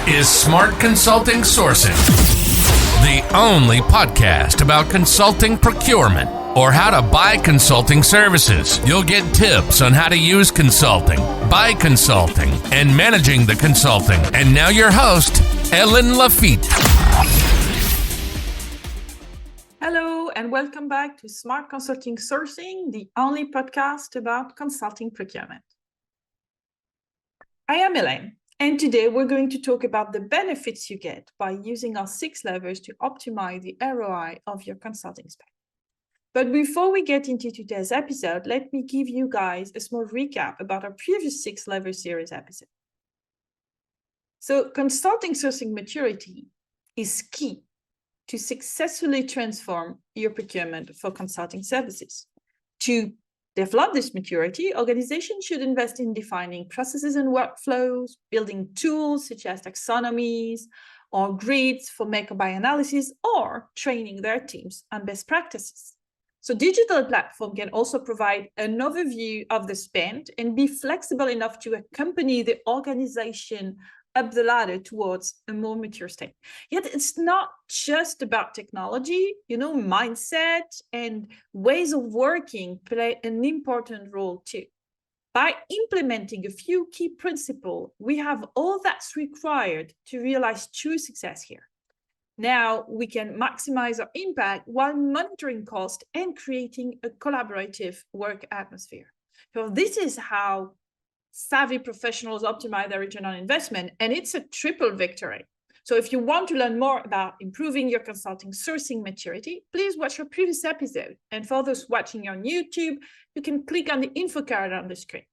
is Smart Consulting Sourcing, the only podcast about consulting procurement or how to buy consulting services. You'll get tips on how to use consulting, buy consulting, and managing the consulting. And now your host, Helene Lafitte. Hello, and welcome back to Smart Consulting Sourcing, the only podcast about consulting procurement. I am Helene, and today we're going to talk about the benefits you get by using our 6 levers to optimize the ROI of your consulting spend. But before we get into today's episode, let me give you guys a small recap about our previous 6 lever series episode. So consulting sourcing maturity is key to successfully transform your procurement for consulting services. To develop this maturity, organizations should invest in defining processes and workflows, building tools such as taxonomies or grids for make or buy analysis, or training their teams on best practices. So digital platform can also provide an overview of the spend and be flexible enough to accompany the organization up the ladder towards a more mature state. Yet it's not just about technology, mindset and ways of working play an important role too. By implementing a few key principles, we have all that's required to realize true success here. Now we can maximize our impact while monitoring cost and creating a collaborative work atmosphere. So this is how savvy professionals optimize their return on investment, and it's a triple victory. So if you want to learn more about improving your consulting sourcing maturity, please watch our previous episode. And for those watching on YouTube, you can click on the info card on the screen.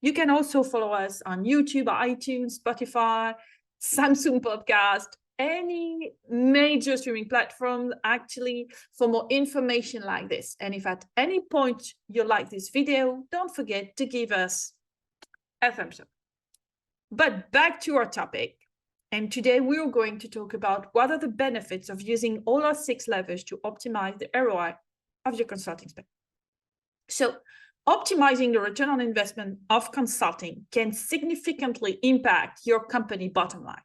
You can also follow us on YouTube, iTunes, Spotify, Samsung Podcast, any major streaming platform actually for more information like this. And if at any point you like this video, don't forget to give us a thumbs up. But back to our topic. And today we're going to talk about what are the benefits of using all our 6 levers to optimize the ROI of your consulting spend. So optimizing the return on investment of consulting can significantly impact your company bottom line.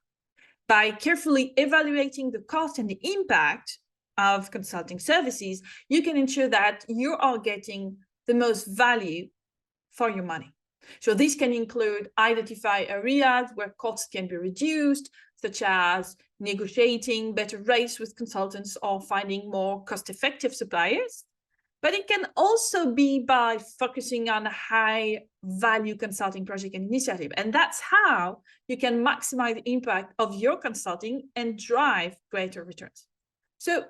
By carefully evaluating the cost and the impact of consulting services, you can ensure that you are getting the most value for your money. So this can include identify areas where costs can be reduced, such as negotiating better rates with consultants or finding more cost-effective suppliers. But it can also be by focusing on high-value consulting project and initiative. And that's how you can maximize the impact of your consulting and drive greater returns. So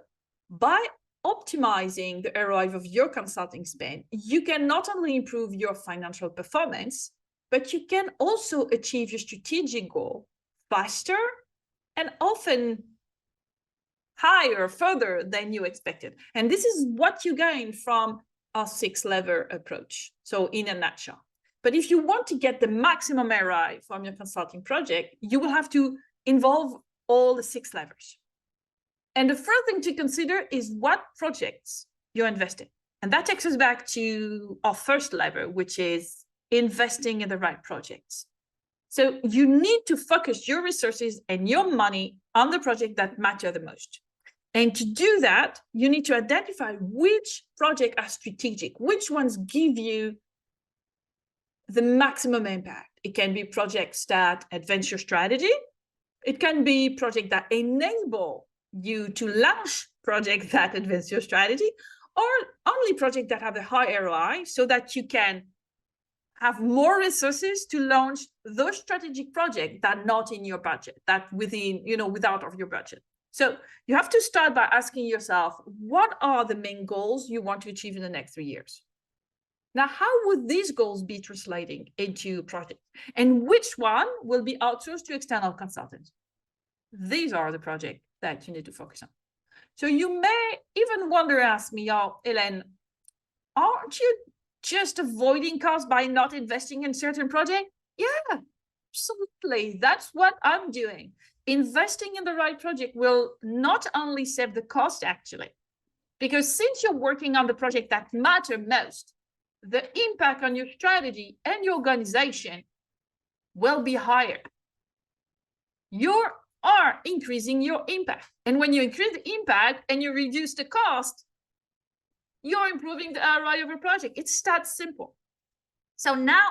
by optimizing the ROI of your consulting spend, you can not only improve your financial performance, but you can also achieve your strategic goal faster and often higher, further than you expected. And this is what you gain from our 6 lever approach. So in a nutshell. But if you want to get the maximum ROI from your consulting project, you will have to involve all the 6 levers. And the first thing to consider is what projects you're investing. And that takes us back to our first lever, which is investing in the right projects. So you need to focus your resources and your money on the project that matter the most. And to do that, you need to identify which projects are strategic, which ones give you the maximum impact. It can be projects that advance your strategy. It can be projects that enable you to launch projects that advance your strategy, or only projects that have a high ROI so that you can have more resources to launch those strategic projects that are not in your budget, that within, without of your budget. So you have to start by asking yourself, what are the main goals you want to achieve in the next 3 years? Now, how would these goals be translating into projects? And which one will be outsourced to external consultants? These are the projects that you need to focus on. So you may even wonder, ask me, Helene, aren't you just avoiding costs by not investing in certain projects? Yeah, absolutely. That's what I'm doing. Investing in the right project will not only save the cost, actually, because since you're working on the project that matter most, the impact on your strategy and your organization will be higher. you are increasing your impact. And when you increase the impact and you reduce the cost, you're improving the ROI of your project. It's that simple. So now,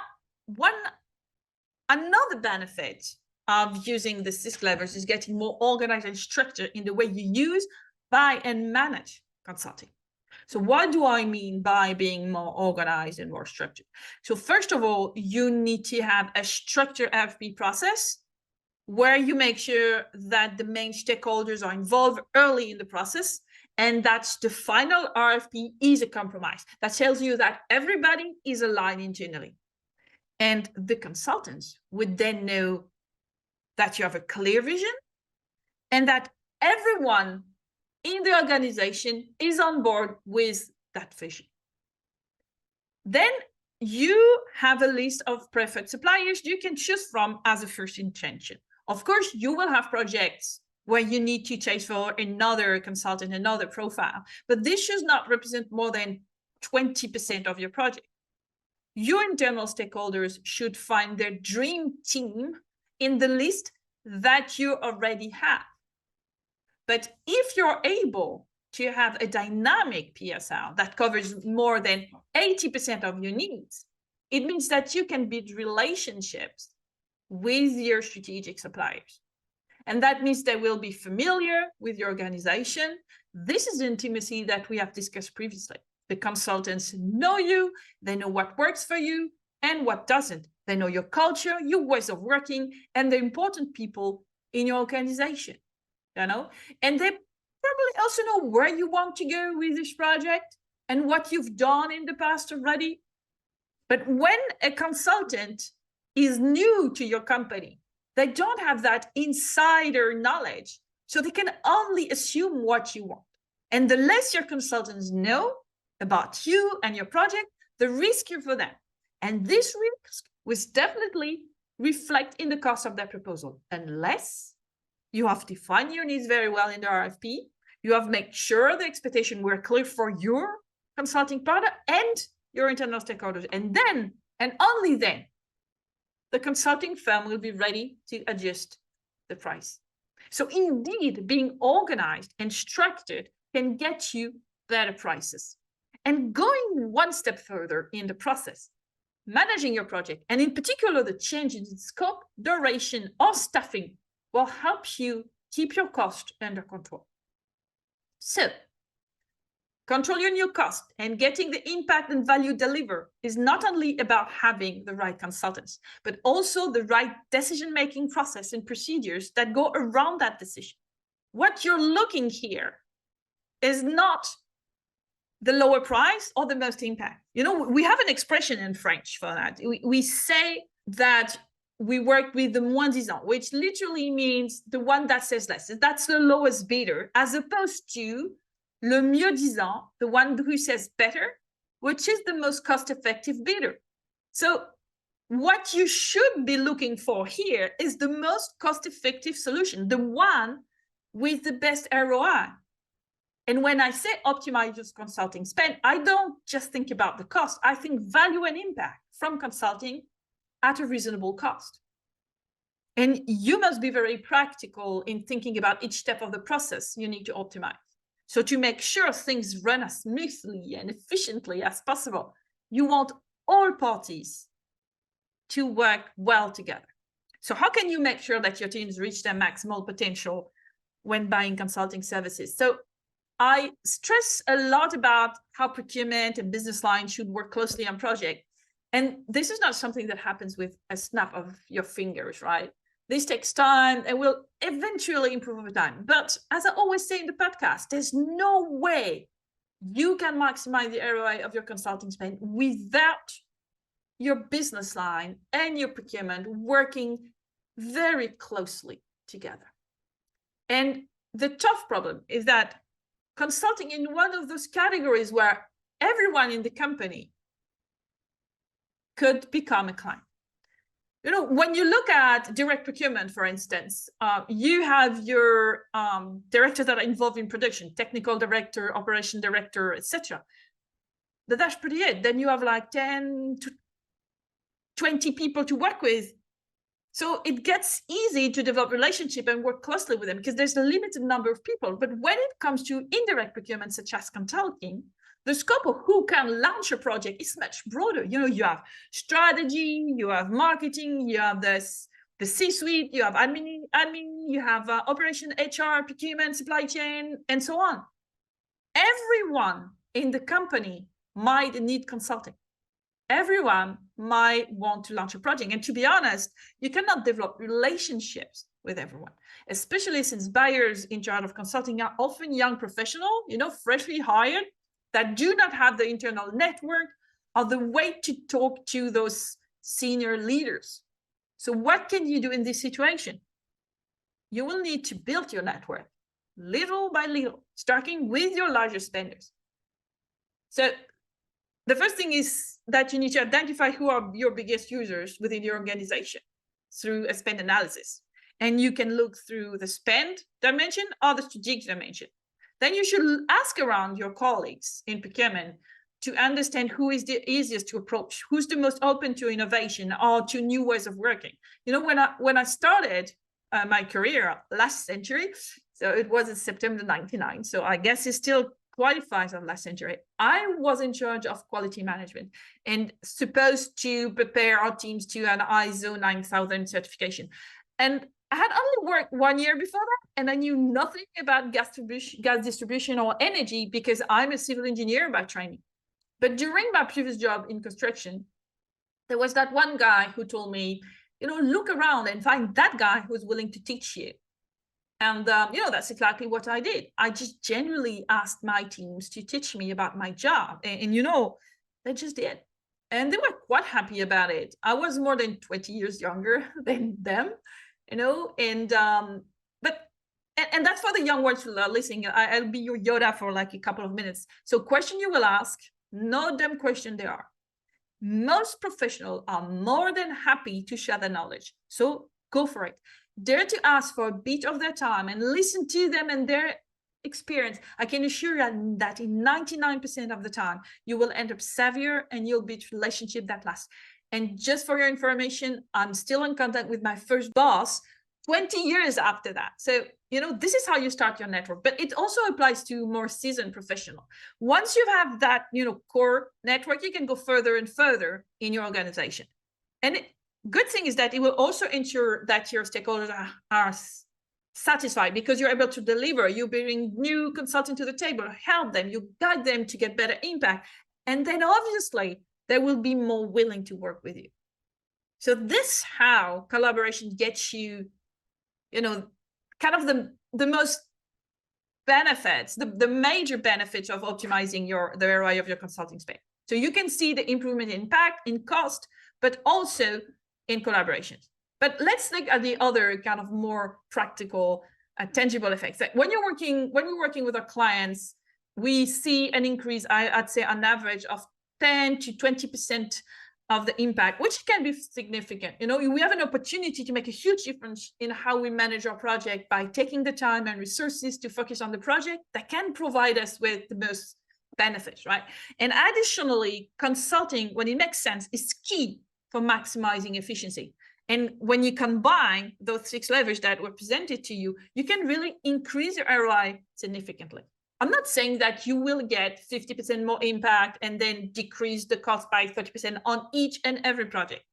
another benefit of using the 6 levers is getting more organized and structured in the way you use, buy, and manage consulting. So what do I mean by being more organized and more structured? So first of all, you need to have a structured RFP process where you make sure that the main stakeholders are involved early in the process, and that the final RFP is a compromise. That tells you that everybody is aligned internally. And the consultants would then know that you have a clear vision and that everyone in the organization is on board with that vision. Then you have a list of preferred suppliers you can choose from as a first intention. Of course, you will have projects where you need to chase for another consultant, another profile, but this should not represent more than 20% of your project. Your internal stakeholders should find their dream team in the list that you already have. But if you're able to have a dynamic PSL that covers more than 80% of your needs, it means that you can build relationships with your strategic suppliers. And that means they will be familiar with your organization. This is the intimacy that we have discussed previously. The consultants know you, they know what works for you and what doesn't. They know your culture, your ways of working, and the important people in your organization, you know? And they probably also know where you want to go with this project and what you've done in the past already. But when a consultant is new to your company, they don't have that insider knowledge, so they can only assume what you want. And the less your consultants know about you and your project, the riskier for them. And this risk will definitely reflect in the cost of that proposal, unless you have defined your needs very well in the RFP, you have made sure the expectations were clear for your consulting partner and your internal stakeholders. And then, and only then, the consulting firm will be ready to adjust the price. So indeed, being organized and structured can get you better prices. And going one step further in the process, managing your project, and in particular the changes in scope, duration, or staffing, will help you keep your cost under control. So, control your new cost and getting the impact and value delivered is not only about having the right consultants, but also the right decision-making process and procedures that go around that decision. What you're looking here is not the lower price or the most impact. You know, we have an expression in French for that. We say that we work with the moins disant, which literally means the one that says less. That's the lowest bidder, as opposed to le mieux disant, the one who says better, which is the most cost-effective bidder. So what you should be looking for here is the most cost-effective solution, the one with the best ROI. And when I say optimize your consulting spend, I don't just think about the cost. I think value and impact from consulting at a reasonable cost. And you must be very practical in thinking about each step of the process you need to optimize. So to make sure things run as smoothly and efficiently as possible, you want all parties to work well together. So how can you make sure that your teams reach their maximal potential when buying consulting services? So I stress a lot about how procurement and business lines should work closely on project. And this is not something that happens with a snap of your fingers, right? This takes time and will eventually improve over time. But as I always say in the podcast, there's no way you can maximize the ROI of your consulting spend without your business line and your procurement working very closely together. And the tough problem is that consulting in one of those categories where everyone in the company could become a client. You know, when you look at direct procurement, for instance, you have your directors that are involved in production, technical director, operation director, etc. That's pretty it. Then you have like 10 to 20 people to work with. So it gets easy to develop relationship and work closely with them because there's a limited number of people. But when it comes to indirect procurement, such as consulting, the scope of who can launch a project is much broader. You have strategy, you have marketing, you have the C-suite, you have admin, you have operation, HR, procurement, supply chain, and so on. Everyone in the company might need consulting. Everyone might want to launch a project. And to be honest, you cannot develop relationships with everyone, especially since buyers in charge of consulting are often young professionals, freshly hired, that do not have the internal network or the way to talk to those senior leaders. So what can you do in this situation? You will need to build your network little by little, starting with your largest spenders. So the first thing is that you need to identify who are your biggest users within your organization through a spend analysis. And you can look through the spend dimension or the strategic dimension. Then you should ask around your colleagues in procurement to understand who is the easiest to approach, who's the most open to innovation or to new ways of working. When I started my career last century, so it was in September 99, so I guess it still qualifies on last century, I was in charge of quality management and supposed to prepare our teams to an ISO 9000 certification. And I had only worked 1 year before that, and I knew nothing about gas distribution or energy because I'm a civil engineer by training. But during my previous job in construction, there was that one guy who told me, look around and find that guy who's willing to teach you. And, that's exactly what I did. I just genuinely asked my teams to teach me about my job. And they just did. And they were quite happy about it. I was more than 20 years younger than them, and that's for the young ones who are listening. I'll be your Yoda for like a couple of minutes. So question you will ask, no dumb question they are. Most professionals are more than happy to share their knowledge. So go for it. Dare to ask for a bit of their time and listen to them and their experience. I can assure you that in 99% of the time, you will end up savvier and you'll build a relationship that lasts. And just for your information, I'm still in contact with my first boss 20 years after that. So, this is how you start your network, but it also applies to more seasoned professionals. Once you have that, core network, you can go further and further in your organization. And good thing is that it will also ensure that your stakeholders are satisfied because you're able to deliver. You bring new consulting to the table, help them, you guide them to get better impact. And then obviously they will be more willing to work with you. So this is how collaboration gets you, kind of the most benefits, the major benefits of optimizing the ROI of your consulting spend. So you can see the improvement in impact, in cost, but also in collaborations. But let's look at the other kind of more practical, tangible effects. Like when we're working with our clients, we see an increase, I'd say on average of 10 to 20% of the impact, which can be significant. We have an opportunity to make a huge difference in how we manage our project by taking the time and resources to focus on the project that can provide us with the most benefits, right? And additionally, consulting, when it makes sense, is key for maximizing efficiency. And when you combine those 6 levers that were presented to you, you can really increase your ROI significantly. I'm not saying that you will get 50% more impact and then decrease the cost by 30% on each and every project.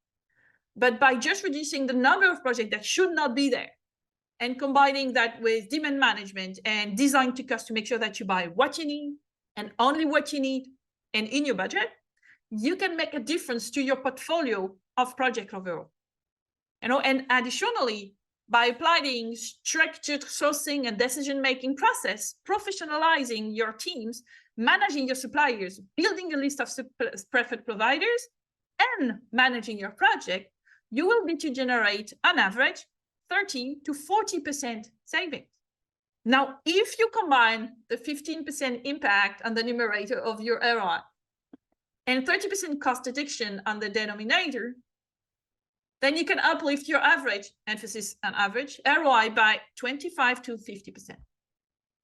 But by just reducing the number of projects that should not be there and combining that with demand management and design to cost to make sure that you buy what you need and only what you need and in your budget, you can make a difference to your portfolio of project overall. And additionally, by applying structured sourcing and decision-making process, professionalizing your teams, managing your suppliers, building a list of preferred providers, and managing your project, you will be to generate, on average, 30 to 40% savings. Now, if you combine the 15% impact on the numerator of your ROI and 30% cost reduction on the denominator, then you can uplift your average, emphasis on average, ROI by 25 to 50%.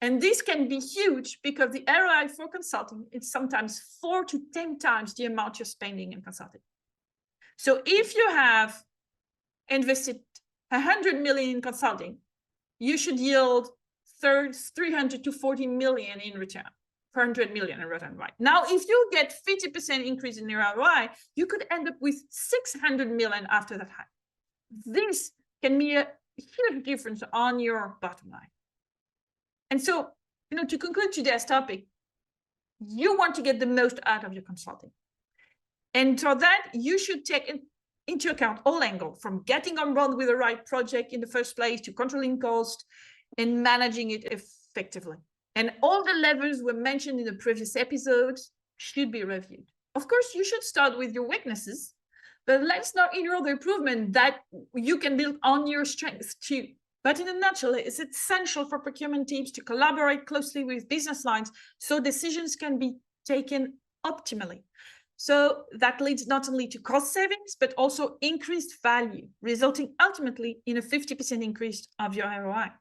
And this can be huge because the ROI for consulting is sometimes 4 to 10 times the amount you're spending in consulting. So if you have invested 100 million in consulting, you should yield 300 to 40 million in return. 100 million in return, right? Now, if you get 50% increase in your ROI, you could end up with 600 million after that hike. This can be a huge difference on your bottom line. And so, to conclude today's topic, you want to get the most out of your consulting. And for that, you should take into account all angles, from getting on board with the right project in the first place to controlling cost and managing it effectively. And all the levels were mentioned in the previous episodes should be reviewed. Of course, you should start with your weaknesses, but let's not ignore the improvement that you can build on your strengths too. But in a nutshell, it's essential for procurement teams to collaborate closely with business lines so decisions can be taken optimally. So that leads not only to cost savings, but also increased value, resulting ultimately in a 50% increase of your ROI.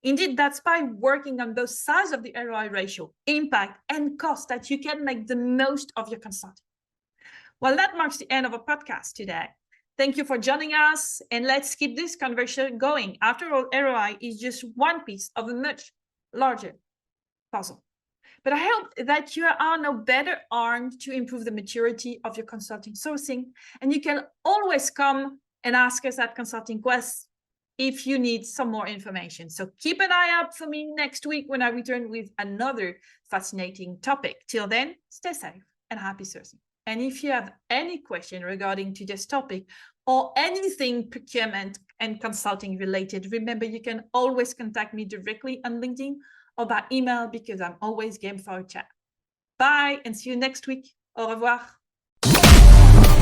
Indeed, that's by working on both sides of the ROI ratio, impact and cost, that you can make the most of your consulting. Well, that marks the end of our podcast today. Thank you for joining us, and let's keep this conversation going. After all, ROI is just one piece of a much larger puzzle. But I hope that you are now better armed to improve the maturity of your consulting sourcing, and you can always come and ask us at Consulting Quest if you need some more information. So keep an eye out for me next week when I return with another fascinating topic. Till then, stay safe and happy sourcing. And if you have any question regarding today's topic or anything procurement and consulting related, remember you can always contact me directly on LinkedIn or by email, because I'm always game for a chat. Bye, and see you next week. Au revoir.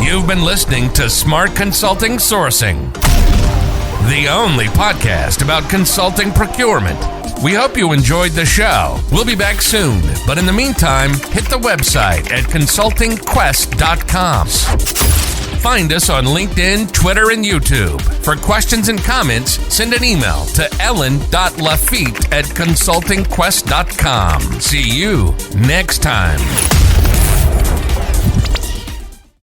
You've been listening to Smart Consulting Sourcing, the only podcast about consulting procurement. We hope you enjoyed the show. We'll be back soon, but in the meantime, hit the website at consultingquest.com. Find us on LinkedIn, Twitter, and YouTube. For questions and comments, send an email to ellen.lafitte@consultingquest.com. See you next time.